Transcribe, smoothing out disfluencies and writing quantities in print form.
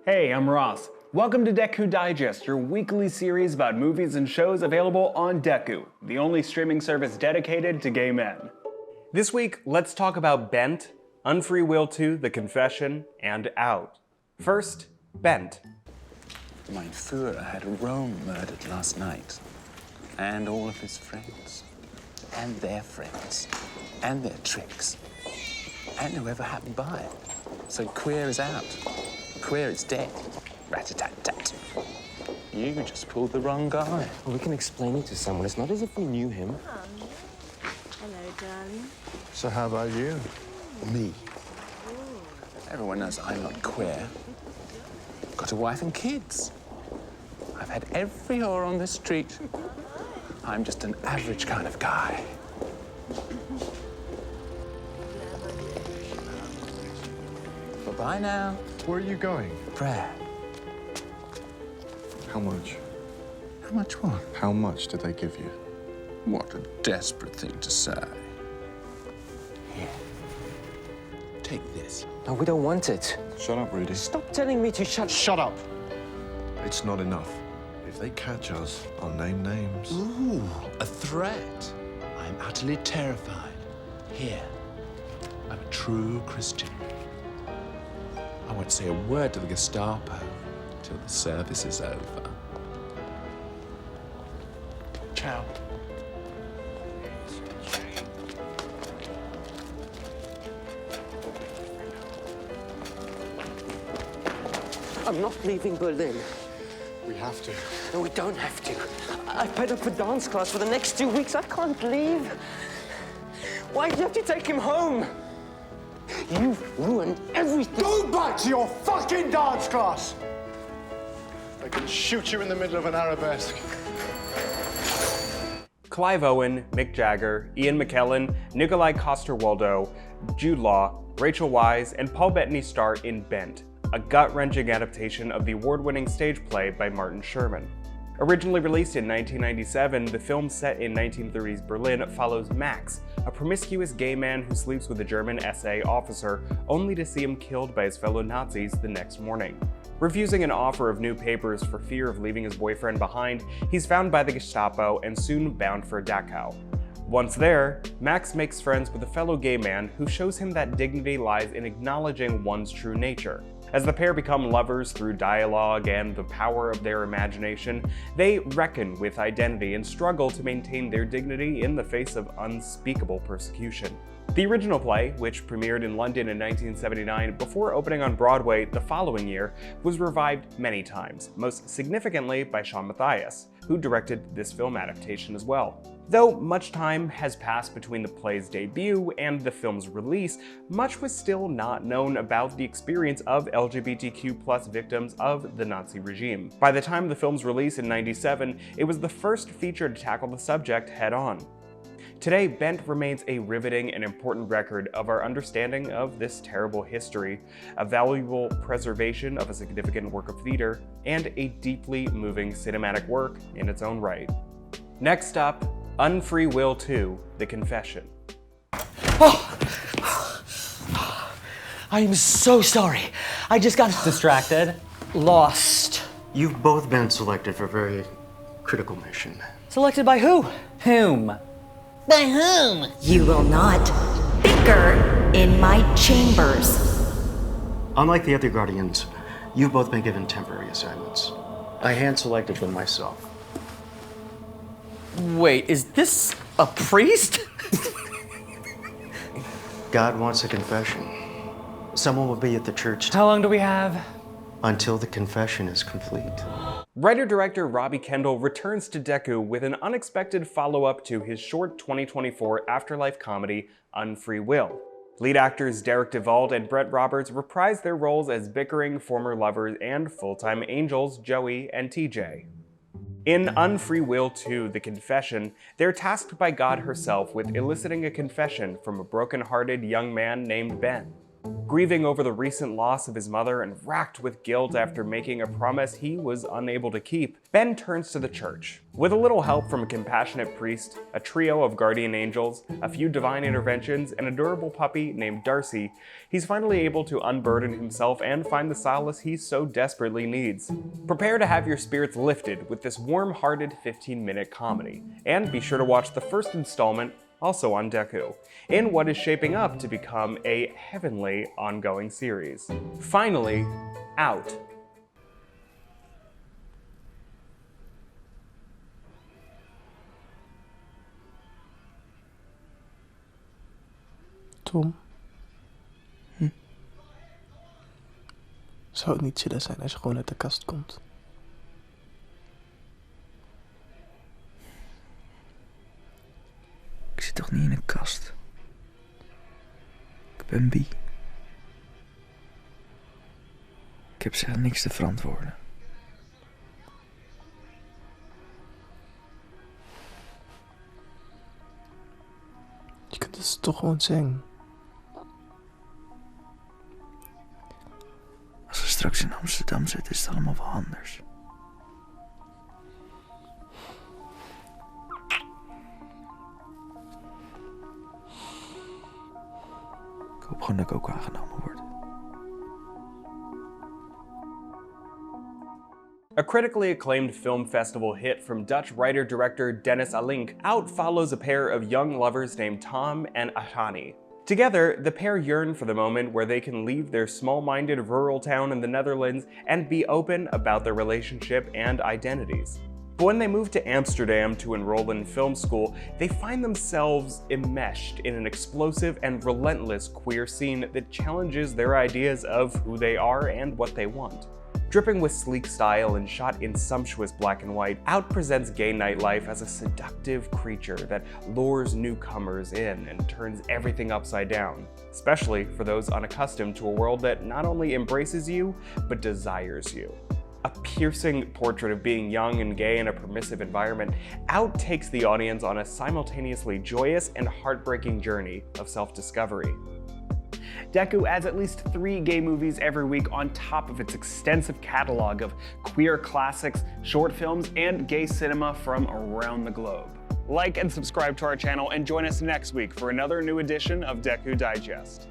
Hey, I'm Ross. Welcome to Dekkoo Digest, your weekly series about movies and shows available on Dekkoo, the only streaming service dedicated to gay men. This week, let's talk about Bent, Unfree Will 2, The Confession, and Out. First, Bent. Mein Führer had Rome murdered last night, and all of his friends, and their friends, and their tricks, and whoever happened by. So queer is out. Queer is dead. Rat-a-tat-tat. You just pulled the wrong guy. Well, we can explain it to someone. It's not as if we knew him. Hello, darling. So how about you? Me. Everyone knows I'm not queer. Got a wife and kids. I've had every whore on the street. I'm just an average kind of guy. Bye-bye now. Where are you going? Prayer. How much? How much what? How much did they give you? What a desperate thing to say. Here. Take this. No, we don't want it. Shut up, Rudy. Stop telling me to shut... Shut up! It's not enough. If they catch us, I'll name names. Ooh, a threat. I'm utterly terrified. Here. I'm a true Christian. I won't say a word to the Gestapo till the service is over. Ciao. I'm not leaving Berlin. We have to. No, we don't have to. I paid up for dance class for the next 2 weeks. I can't leave. Why do you have to take him home? You've ruined everything. Go back to your fucking dance class! I can shoot you in the middle of an arabesque. Clive Owen, Mick Jagger, Ian McKellen, Nikolai Coster-Waldau, Jude Law, Rachel Weisz, and Paul Bettany star in Bent, a gut-wrenching adaptation of the award-winning stage play by Martin Sherman. Originally released in 1997, the film set in 1930s Berlin follows Max, a promiscuous gay man who sleeps with a German SA officer, only to see him killed by his fellow Nazis the next morning. Refusing an offer of new papers for fear of leaving his boyfriend behind, he's found by the Gestapo and soon bound for Dachau. Once there, Max makes friends with a fellow gay man who shows him that dignity lies in acknowledging one's true nature. As the pair become lovers through dialogue and the power of their imagination, they reckon with identity and struggle to maintain their dignity in the face of unspeakable persecution. The original play, which premiered in London in 1979 before opening on Broadway the following year, was revived many times, most significantly by Sean Matthias, who directed this film adaptation as well. Though much time has passed between the play's debut and the film's release, much was still not known about the experience of LGBTQ+ victims of the Nazi regime. By the time of the film's release in '97, it was the first feature to tackle the subject head-on. Today, Bent remains a riveting and important record of our understanding of this terrible history, a valuable preservation of a significant work of theater, and a deeply moving cinematic work in its own right. Next up, Unfree Will 2, The Confession. I am so sorry. I just got Distracted? lost. You've both been selected for a very critical mission. Selected by who? Whom? By whom? You will not bicker in my chambers. Unlike the other Guardians, you've both been given temporary assignments. I hand-selected them myself. Wait, is this a priest? God wants a confession. Someone will be at the church How long do we have? until the confession is complete. Writer-director Robbie Kendall returns to Dekkoo with an unexpected follow-up to his short 2024 afterlife comedy, Unfree Will. Lead actors Derek DeVault and Brett Roberts reprise their roles as bickering former lovers and full-time angels Joey and TJ. In Unfree Will 2, The Confession, they're tasked by God herself with eliciting a confession from a broken-hearted young man named Ben. Grieving over the recent loss of his mother and racked with guilt after making a promise he was unable to keep, Ben turns to the church. With a little help from a compassionate priest, a trio of guardian angels, a few divine interventions, and an adorable puppy named Darcy, he's finally able to unburden himself and find the solace he so desperately needs. Prepare to have your spirits lifted with this warm-hearted 15-minute comedy, and be sure to watch the first installment, also on Dekkoo, in what is shaping up to become a heavenly ongoing series. Finally, out. Tom? Zou het niet chillen zijn als je gewoon uit de kast komt? Ik zit toch niet in een kast? Ik ben bi. Ik heb zelf niks te verantwoorden. Je kunt het toch gewoon zeggen. Als we straks in Amsterdam zitten, is het allemaal wel anders. Ik hoop gewoon dat ik ook aangenomen word. A critically acclaimed film festival hit from Dutch writer-director Dennis Alink, Out follows a pair of young lovers named Tom and Ashani. Together, the pair yearn for the moment where they can leave their small-minded rural town in the Netherlands and be open about their relationship and identities. But when they move to Amsterdam to enroll in film school, they find themselves enmeshed in an explosive and relentless queer scene that challenges their ideas of who they are and what they want. Dripping with sleek style and shot in sumptuous black and white, Out presents gay nightlife as a seductive creature that lures newcomers in and turns everything upside down, especially for those unaccustomed to a world that not only embraces you, but desires you. A piercing portrait of being young and gay in a permissive environment, Out takes the audience on a simultaneously joyous and heartbreaking journey of self-discovery. Dekkoo adds at least 3 gay movies every week on top of its extensive catalog of queer classics, short films, and gay cinema from around the globe. Like and subscribe to our channel and join us next week for another new edition of Dekkoo Digest.